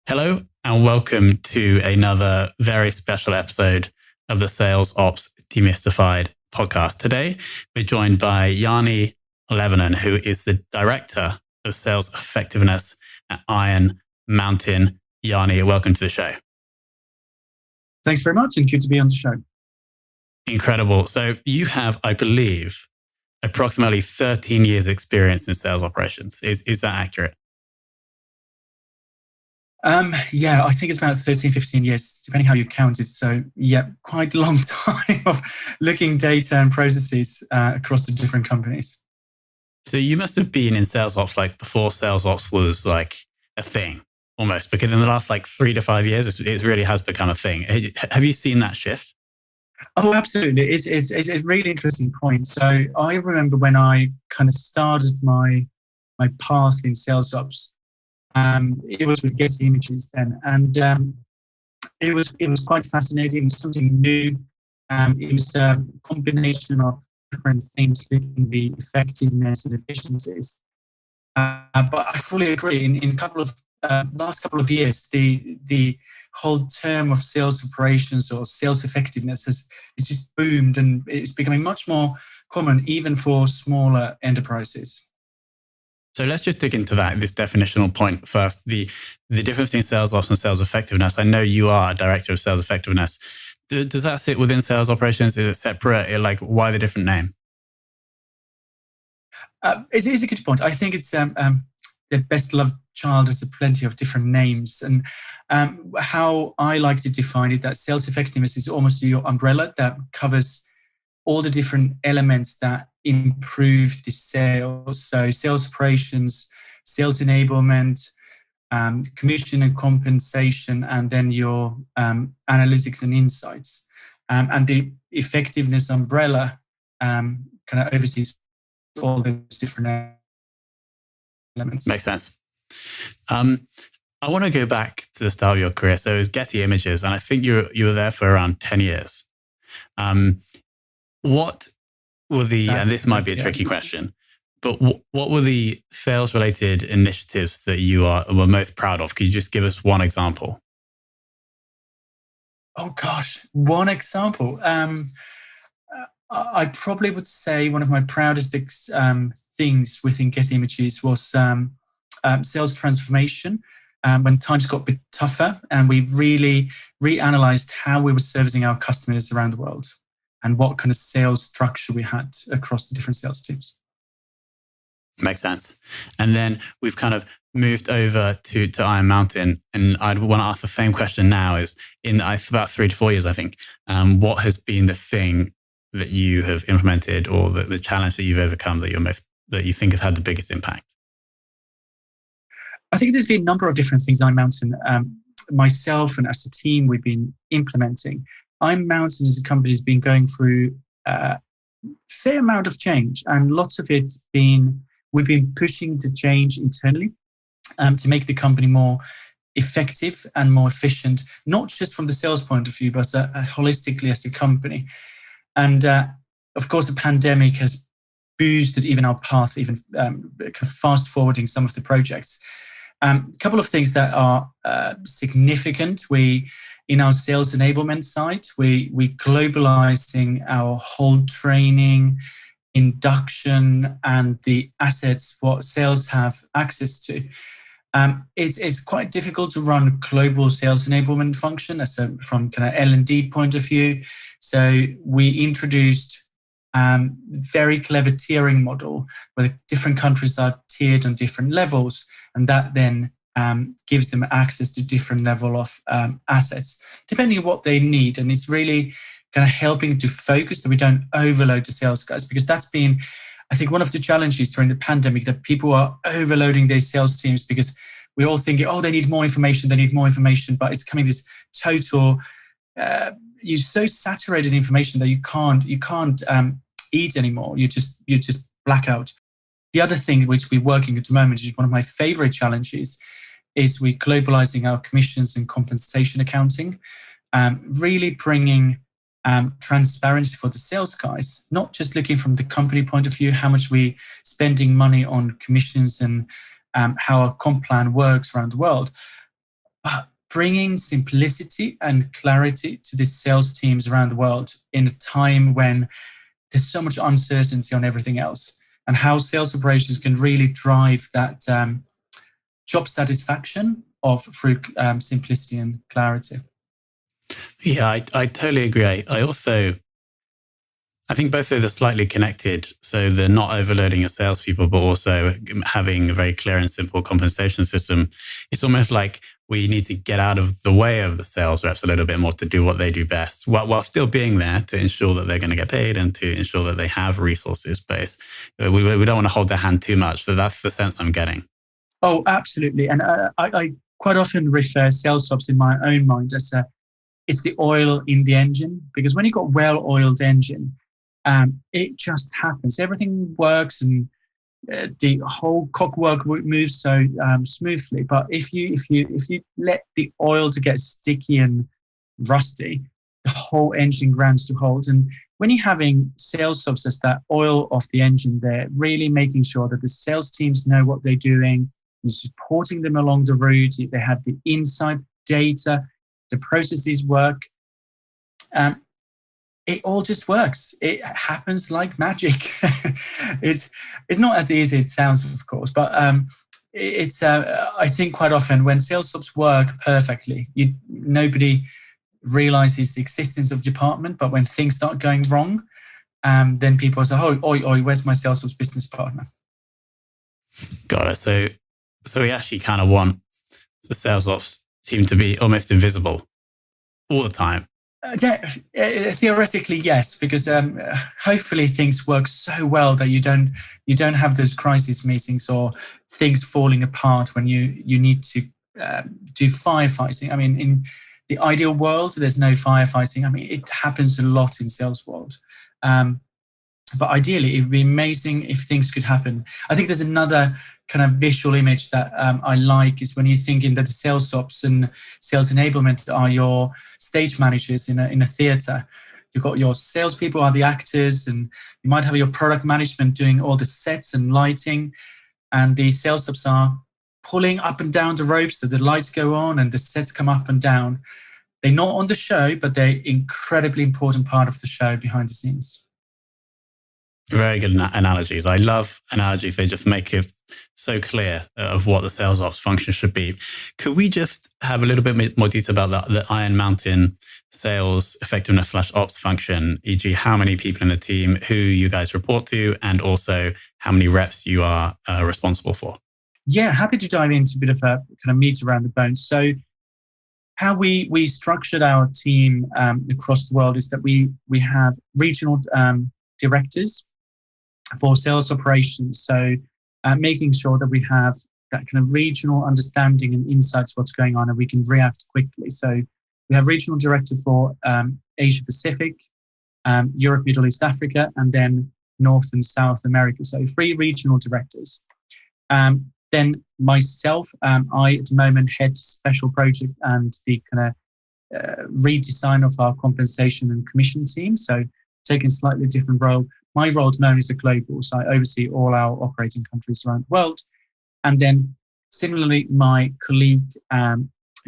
Hello and welcome to another very special episode of the Sales Ops Demystified podcast. Today, we're joined by Jani Leväänen, who is the Director of Sales Effectiveness at Iron Mountain. Jani, welcome to the show. Thanks very much and good to be on the show. Incredible. So you have, I believe, approximately 13 years experience in sales operations. Is that accurate? I think it's about 13, 15 years, depending how you count it. So quite a long time of looking data and processes across the different companies. So you must have been in sales ops like before sales ops was like a thing almost, because in the last like 3 to 5 years, it really has become a thing. Have you seen that shift? Oh, absolutely. It's a really interesting point. So I remember when I kind of started my path in sales ops, it was with Getty Images then, and it was quite fascinating. It was something new. It was a combination of different things, looking the effectiveness and efficiencies. But I fully agree. In last couple of years, the whole term of sales operations or sales effectiveness has just boomed, and it's becoming much more common even for smaller enterprises. So let's just dig into this definitional point first. The difference between sales ops and sales effectiveness. I know you are a director of sales effectiveness. Does that sit within sales operations? Is it separate? Like, why the different name? It is a good point. I think it's the best loved child has plenty of different names. And how I like to define it, that sales effectiveness is almost your umbrella that covers all the different elements that improve the sales. So sales operations, sales enablement, commission and compensation, and then your analytics and insights. And the effectiveness umbrella kind of oversees all those different elements. Makes sense. I want to go back to the start of your career. So it was Getty Images, and I think you were there for around 10 years. What were and this might be a tricky question, but what were the sales-related initiatives that you were most proud of? Could you just give us one example? Oh gosh, one example. I probably would say one of my proudest things within Getty Images was sales transformation. When times got a bit tougher, and we really reanalyzed how we were servicing our customers around the world, and what kind of sales structure we had across the different sales teams. Makes sense. And then we've kind of moved over to Iron Mountain, and I'd want to ask the same question now. Is in about 3 to 4 years, I think. What has been the thing that you have implemented, or the challenge that you've overcome that you think has had the biggest impact? I think there's been a number of different things Iron Mountain, myself and as a team, we've been implementing. Iron Mountain as a company has been going through a fair amount of change, and lots of it we've been pushing the change internally to make the company more effective and more efficient, not just from the sales point of view, but holistically as a company. And of course, the pandemic has boosted even our path, even kind of fast forwarding some of the projects. A couple of things that are significant. In our sales enablement side, we globalizing our whole training, induction, and the assets what sales have access to. It's quite difficult to run global sales enablement function from kind of L&D point of view. So we introduced very clever tiering model where different countries are tiered on different levels, and that then gives them access to different level of assets, depending on what they need. And it's really kind of helping to focus that we don't overload the sales guys, because that's been, I think, one of the challenges during the pandemic, that people are overloading their sales teams because we all think, they need more information, but it's coming this total, you're so saturated in information that you can't eat anymore. You just black out. The other thing which we're working at the moment, is one of my favorite challenges, is we're globalizing our commissions and compensation accounting, really bringing transparency for the sales guys, not just looking from the company point of view, how much we spending money on commissions and how our comp plan works around the world, but bringing simplicity and clarity to the sales teams around the world in a time when there's so much uncertainty on everything else, and how sales operations can really drive that job satisfaction through simplicity and clarity. Yeah, I totally agree. I think both of those are slightly connected. So they're not overloading your salespeople, but also having a very clear and simple compensation system. It's almost like we need to get out of the way of the sales reps a little bit more to do what they do best, while still being there to ensure that they're going to get paid and to ensure that they have resources. But we don't want to hold their hand too much. So that's the sense I'm getting. Oh, absolutely. And I quite often refer sales ops in my own mind as it's the oil in the engine, because when you've got well-oiled engine, it just happens. Everything works, and the whole cockwork moves so smoothly. But if you let the oil to get sticky and rusty, the whole engine grinds to halt. And when you're having sales ops as that oil of the engine, they're really making sure that the sales teams know what they're doing, and supporting them along the route. They have the insight data, the processes work. It all just works. It happens like magic. It's not as easy as it sounds, of course, but it's. I think quite often when sales ops work perfectly, nobody realizes the existence of department. But when things start going wrong, then people say, "Oh, oi, where's my sales ops business partner?" Got it. So we actually kind of want the sales ops team to be almost invisible all the time. Theoretically, yes, because hopefully things work so well that you don't have those crisis meetings or things falling apart when you need to do firefighting. I mean, in the ideal world, there's no firefighting. I mean, it happens a lot in sales world. But ideally, it would be amazing if things could happen. I think there's another kind of visual image that I like is when you're thinking that the sales ops and sales enablement are your stage managers in a theater. You've got your salespeople are the actors, and you might have your product management doing all the sets and lighting, and the sales ops are pulling up and down the ropes so the lights go on and the sets come up and down. They're not on the show, but they're incredibly important part of the show behind the scenes. Very good analogies. I love analogies. They just make it so clear of what the sales ops function should be. Could we just have a little bit more detail about the Iron Mountain sales effectiveness / ops function, e.g. how many people in the team, who you guys report to, and also how many reps you are responsible for? Yeah, happy to dive into a bit of a kind of meat around the bones. So how we structured our team across the world is that we have regional directors for sales operations. So making sure that we have that kind of regional understanding and insights of what's going on, and we can react quickly. So we have regional director for Asia Pacific, Europe, Middle East, Africa, and then North and South America. So 3 regional directors. Then myself, I at the moment head special project and the kind of redesign of our compensation and commission team. So taking a slightly different role. My role at the moment is a global, so I oversee all our operating countries around the world. And then similarly, my colleague,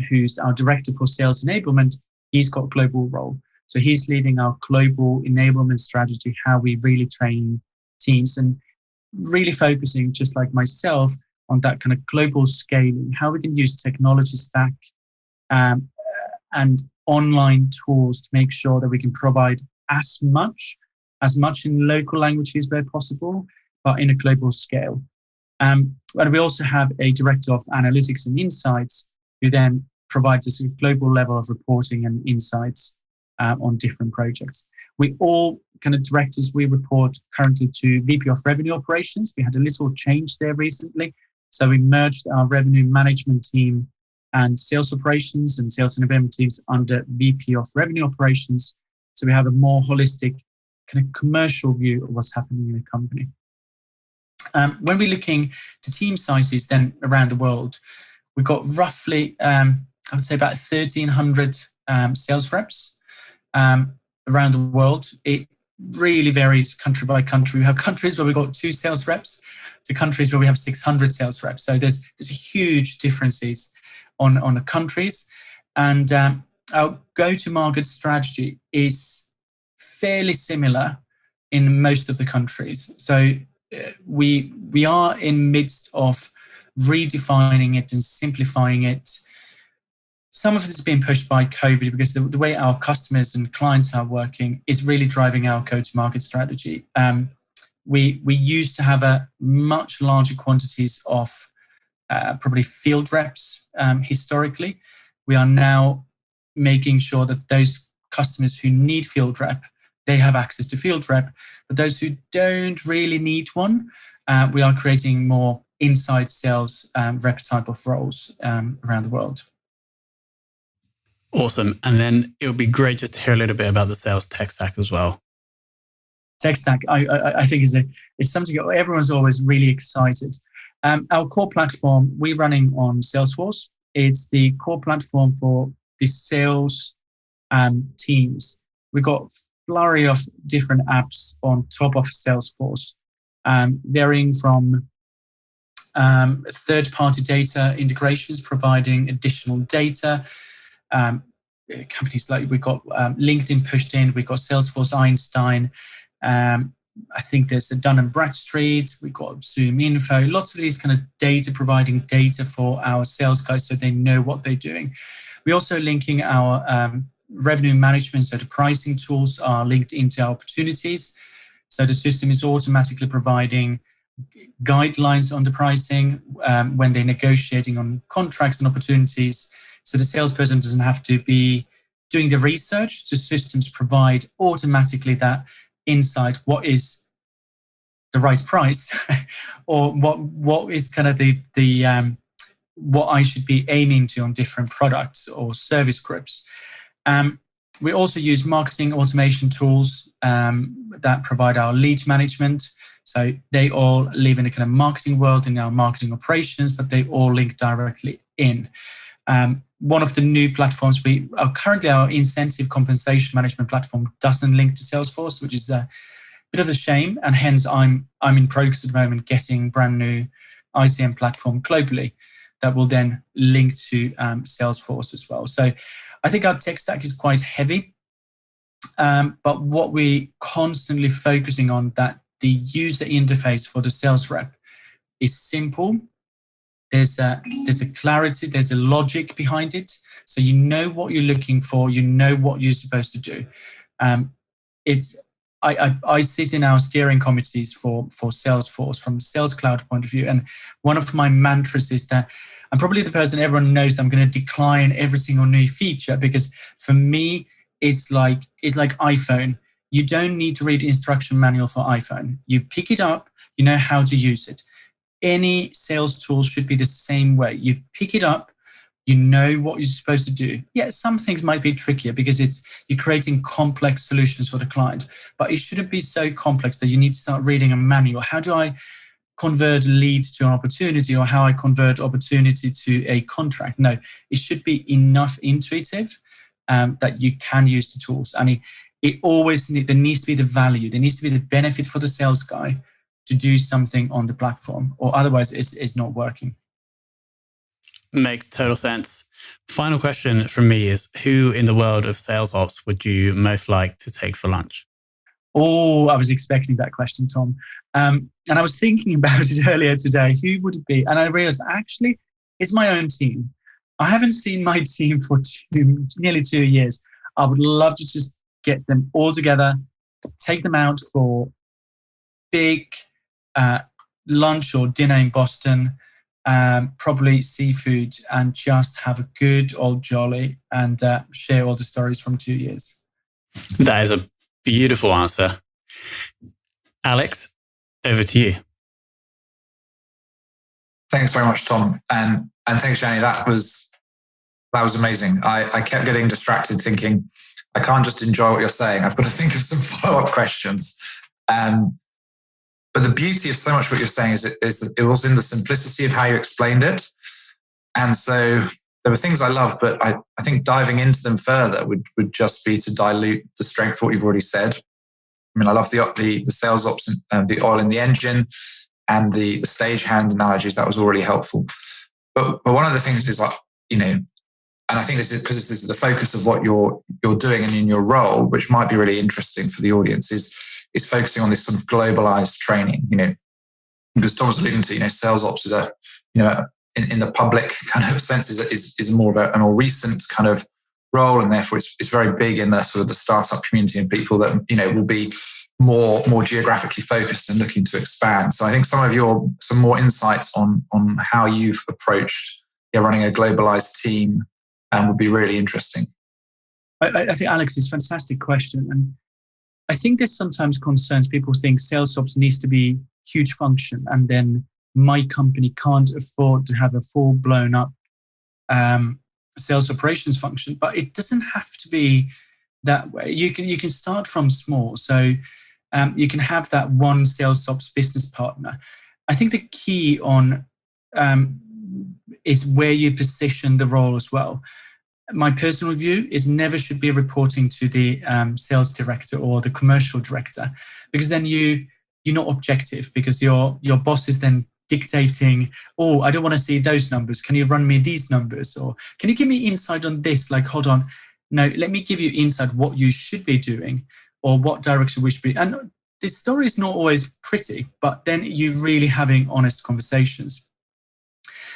who's our director for sales enablement, he's got a global role. So he's leading our global enablement strategy, how we really train teams, and really focusing, just like myself, on that kind of global scaling, how we can use technology stack and online tools to make sure that we can provide as much in local languages where possible, but in a global scale. And we also have a director of analytics and insights who then provides us a global level of reporting and insights on different projects. We all kind of directors, we report currently to VP of Revenue Operations. We had a little change there recently. So we merged our revenue management team and sales operations and sales enablement teams under VP of Revenue Operations. So we have a more holistic kind of commercial view of what's happening in a company. When we're looking to team sizes then around the world, we've got roughly, I would say about 1,300 sales reps around the world. It really varies country by country. We have countries where we've got 2 sales reps to countries where we have 600 sales reps. So there's huge differences on the countries. And our go-to-market strategy is fairly similar in most of the countries. So we are in midst of redefining it and simplifying it. Some of it has been pushed by COVID because the way our customers and clients are working is really driving our go-to-market strategy. We used to have a much larger quantities of probably field reps historically. We are now making sure that those customers who need field rep, they have access to field rep. But those who don't really need one, we are creating more inside sales rep type of roles around the world. Awesome. And then it would be great just to hear a little bit about the sales tech stack as well. Tech stack, I think is something everyone's always really excited. Our core platform, we're running on Salesforce. It's the core platform for the sales teams. We've got a flurry of different apps on top of Salesforce, varying from third-party data integrations, providing additional data. Companies like we've got LinkedIn pushed in, we've got Salesforce Einstein. I think there's a Dun & Bradstreet, we've got Zoom Info, lots of these kind of data, providing data for our sales guys so they know what they're doing. We're also linking our revenue management, so the pricing tools are linked into our opportunities. So the system is automatically providing guidelines on the pricing when they're negotiating on contracts and opportunities. So the salesperson doesn't have to be doing the research. The systems provide automatically that insight, what is the right price or what is kind of the what I should be aiming to on different products or service groups. We also use marketing automation tools that provide our lead management. So they all live in a kind of marketing world in our marketing operations, but they all link directly in. One of the new platforms currently our incentive compensation management platform doesn't link to Salesforce, which is a bit of a shame. And hence I'm in progress at the moment getting brand new ICM platform globally that will then link to Salesforce as well. So I think our tech stack is quite heavy, but what we're constantly focusing on that the user interface for the sales rep is simple. There's a clarity, there's a logic behind it. So you know what you're looking for, you know what you're supposed to do. I sit in our steering committees for Salesforce from Sales Cloud point of view. And one of my mantras is that I'm probably the person everyone knows that I'm going to decline every single new feature, because for me, it's like iPhone. You don't need to read the instruction manual for iPhone. You pick it up, you know how to use it. Any sales tool should be the same way. You pick it up, you know what you're supposed to do. Yeah, some things might be trickier because you're creating complex solutions for the client, but it shouldn't be so complex that you need to start reading a manual. How do I convert lead to an opportunity, or how I convert opportunity to a contract? No, it should be enough intuitive that you can use the tools. And there needs to be the value. There needs to be the benefit for the sales guy to do something on the platform, or otherwise it's not working. Makes total sense. Final question from me is, who in the world of sales ops would you most like to take for lunch? Oh, I was expecting that question, Tom. And I was thinking about it earlier today. Who would it be? And I realized actually it's my own team. I haven't seen my team for nearly 2 years. I would love to just get them all together, take them out for big lunch or dinner in Boston, probably seafood, and just have a good old jolly and share all the stories from 2 years. That is a beautiful answer. Alex, over to you. Thanks very much, Tom. And thanks, Jani. That was amazing. I kept getting distracted thinking, I can't just enjoy what you're saying. I've got to think of some follow-up questions. But the beauty of so much what you're saying is it was in the simplicity of how you explained it. And so there were things I love, but I think diving into them further would just be to dilute the strength of what you've already said. I mean, I love the sales ops and the oil in the engine and the stagehand analogies. That was all really helpful. But one of the things is, like, and I think this is because this is the focus of what you're doing and in your role, which might be really interesting for the audience, is focusing on this sort of globalized training. Because Tom was alluding to, sales ops is in the public kind of sense is more of a more recent kind of role, and therefore it's very big in the sort of the startup community and people that will be more geographically focused and looking to expand. So I think some more insights on how you've approached running a globalized team would be really interesting. I think, Alex, it's a fantastic question. And I think there's sometimes concerns. People think sales ops needs to be huge function, and then my company can't afford to have a full blown up sales operations function. But it doesn't have to be that way. You can start from small. So you can have that one sales ops business partner. I think the key on is where you position the role as well. My personal view is never should be reporting to the sales director or the commercial director, because then you're not objective, because your boss is then dictating, oh, I don't want to see those numbers. Can you run me these numbers? Or can you give me insight on this? Like, hold on. No, let me give you insight what you should be doing or what direction we should be. And the story is not always pretty, but then you're really having honest conversations.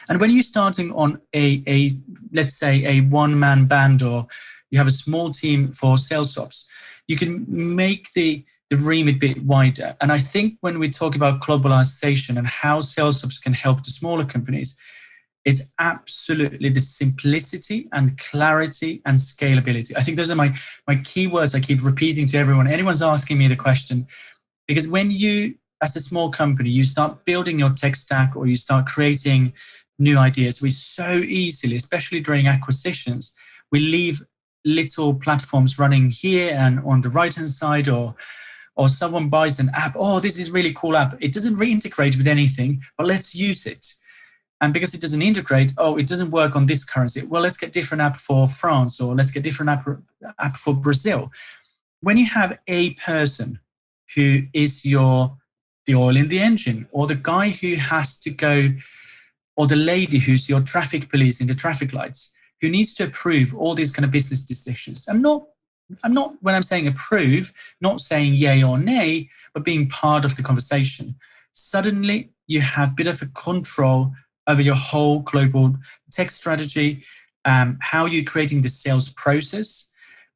And when you're starting on a let's say a one-man band, or you have a small team for sales ops, you can make the remit a bit wider. And I think when we talk about globalization and how sales ops can help the smaller companies, is absolutely the simplicity and clarity and scalability. I think those are my key words I keep repeating to everyone. Anyone's asking me the question, because when you, as a small company, you start building your tech stack or you start creating new ideas, we so easily, especially during acquisitions, we leave little platforms running here and on the right-hand side, or someone buys an app. Oh, this is a really cool app. It doesn't reintegrate with anything, but let's use it. And because it doesn't integrate, it doesn't work on this currency. Well, let's get different app for France, or let's get different app for Brazil. When you have a person who is the oil in the engine, or the guy who has to go, or the lady who's your traffic police in the traffic lights, who needs to approve all these kind of business decisions. I'm not, when I'm saying approve, not saying yay or nay, but being part of the conversation. Suddenly you have a bit of a control over your whole global tech strategy, how you're creating the sales process.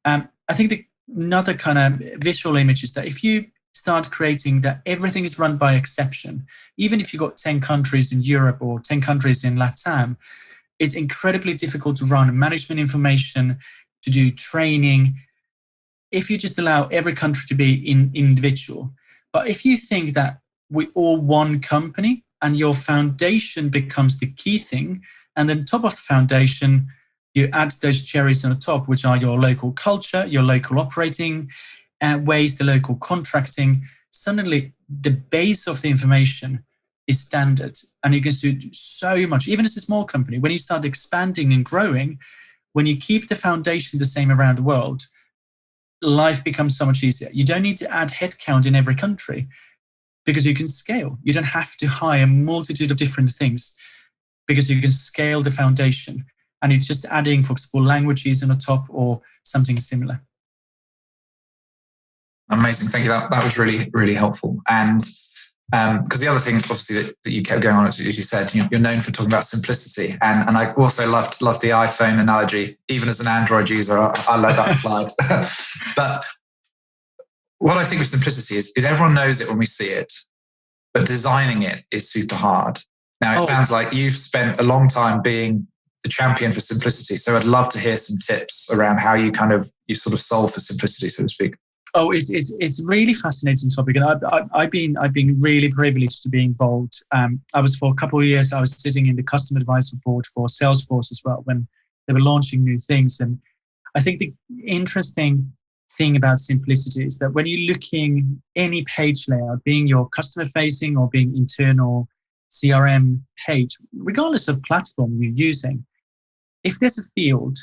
I think another kind of visual image is that if you start creating that everything is run by exception, even if you've got 10 countries in Europe or 10 countries in LATAM, it's incredibly difficult to run management information, to do training, if you just allow every country to be individual. But if you think that we're all one company, and your foundation becomes the key thing, and then top of the foundation, you add those cherries on the top, which are your local culture, your local operating ways, the local contracting. Suddenly, the base of the information is standard, and you can do so much. Even as a small company, when you start expanding and growing, when you keep the foundation the same around the world, life becomes so much easier. You don't need to add headcount in every country, because you can scale. You don't have to hire a multitude of different things, because you can scale the foundation, and it's just adding, for example, languages on the top or something similar. Amazing. Thank you. That was really, really helpful. And because the other thing, obviously, that you kept going on, as you said, you're known for talking about simplicity. And I also loved the iPhone analogy. Even as an Android user, I love that slide. But what I think of simplicity is everyone knows it when we see it, but designing it is super hard. Now, it sounds like you've spent a long time being the champion for simplicity. So I'd love to hear some tips around how you sort of solve for simplicity, so to speak. Oh, it's a really fascinating topic, and I've been really privileged to be involved. I was, for a couple of years, I was sitting in the customer advisory board for Salesforce as well when they were launching new things. And I think the interesting thing about simplicity is that when you're looking any page layout, being your customer facing or being internal CRM page, regardless of platform you're using, if there's a field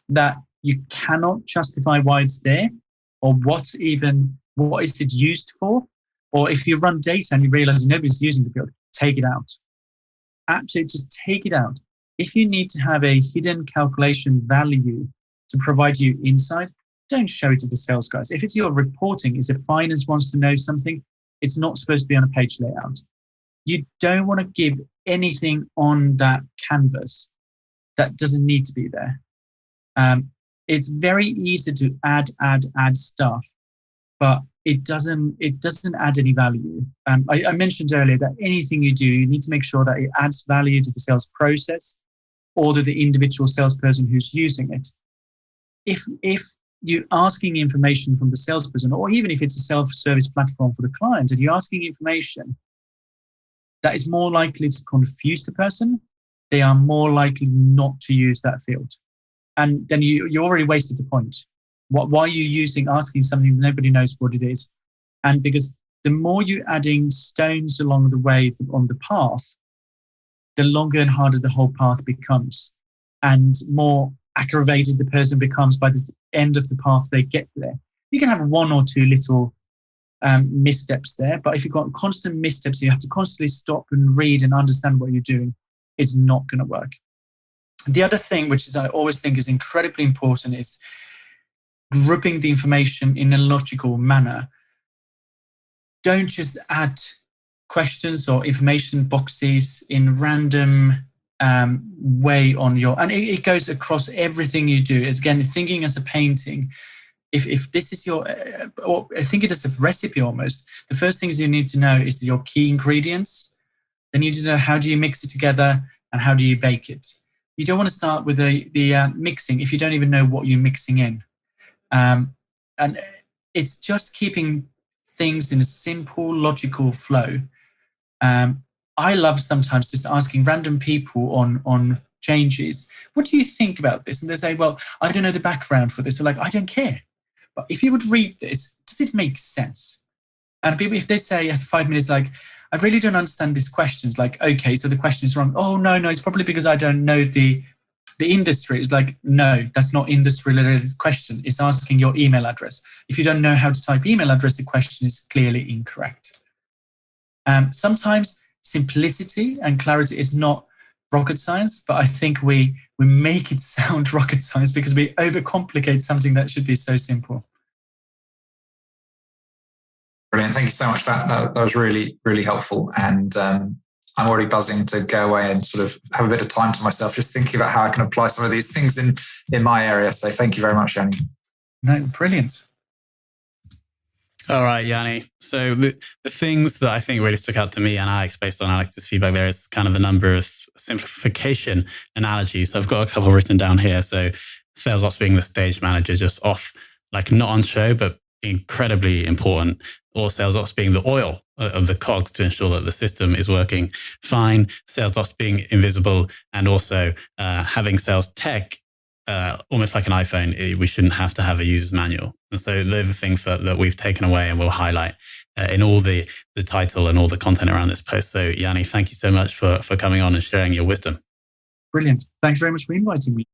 that you cannot justify why it's there, or what is it used for, or if you run data and you realize nobody's using the field, take it out. Actually, just take it out. If you need to have a hidden calculation value to provide you insight, don't show it to the sales guys. If it's your reporting, if finance wants to know something, it's not supposed to be on a page layout. You don't want to give anything on that canvas that doesn't need to be there. It's very easy to add stuff, but it doesn't add any value. I mentioned earlier that anything you do, you need to make sure that it adds value to the sales process or to the individual salesperson who's using it. If you're asking information from the salesperson, or even if it's a self-service platform for the client, and you're asking information that is more likely to confuse the person, they are more likely not to use that field. And then you already wasted the point. Why are you asking something nobody knows what it is? And because the more you're adding stones along the way on the path, the longer and harder the whole path becomes, and more aggravated the person becomes by the end of the path they get there. You can have one or two little missteps there, but if you've got constant missteps, you have to constantly stop and read and understand what you're doing, it's not going to work. The other thing, which is I always think is incredibly important, is grouping the information in a logical manner. Don't just add questions or information boxes in random way on your, and it goes across everything you do. It's, again, thinking as a painting. If this is your, or I think it is a recipe almost, the first things you need to know is your key ingredients. Then you need to know how do you mix it together and how do you bake it. You don't want to start with the mixing if you don't even know what you're mixing in. And it's just keeping things in a simple, logical flow. I love sometimes just asking random people on changes, what do you think about this? And they say, well, I don't know the background for this. So like, I don't care. But if you would read this, does it make sense? And people, if they say after 5 minutes, like, I really don't understand these questions. Like, okay, so the question is wrong. Oh, no, it's probably because I don't know the industry. It's like, no, that's not industry-related question. It's asking your email address. If you don't know how to type email address, the question is clearly incorrect. Sometimes simplicity and clarity is not rocket science, but I think we make it sound rocket science because we overcomplicate something that should be so simple. Brilliant. Thank you so much. That was really, really helpful. And I'm already buzzing to go away and sort of have a bit of time to myself, just thinking about how I can apply some of these things in my area. So thank you very much, Jani. No, brilliant. All right, Jani. So the things that I think really stuck out to me and Alex, based on Alex's feedback, there is kind of the number of simplification analogies. So I've got a couple written down here. So sales ops being the stage manager, just off, like not on show, but incredibly important. Or sales ops being the oil of the cogs to ensure that the system is working fine. Sales ops being invisible, and also having sales tech almost like an iPhone. We shouldn't have to have a user's manual. And so they're the things that we've taken away and we'll highlight in all the title and all the content around this post. So Jani, thank you so much for coming on and sharing your wisdom. Brilliant. Thanks very much for inviting me.